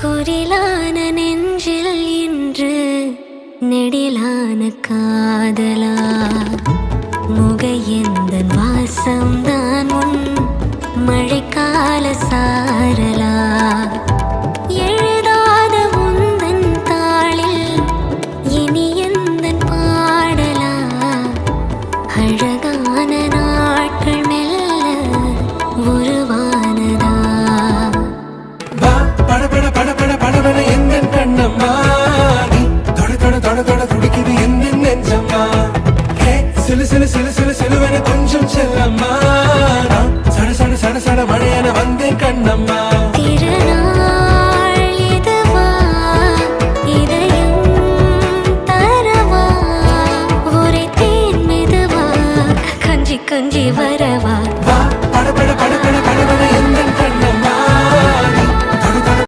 குரிலான நெஞ்சில் இன்று நெடிலான காதலா முகையெந்தன் வாசம்தான் உன் மழைக்கால சாரலா எழுதாத உந்தன் தாளில் இனி எந்தன் பாடலா அழகான நாட்கள் மெல்ல உருவானதா பட பட பட பட படவன எந்தன் கண்ணம்மா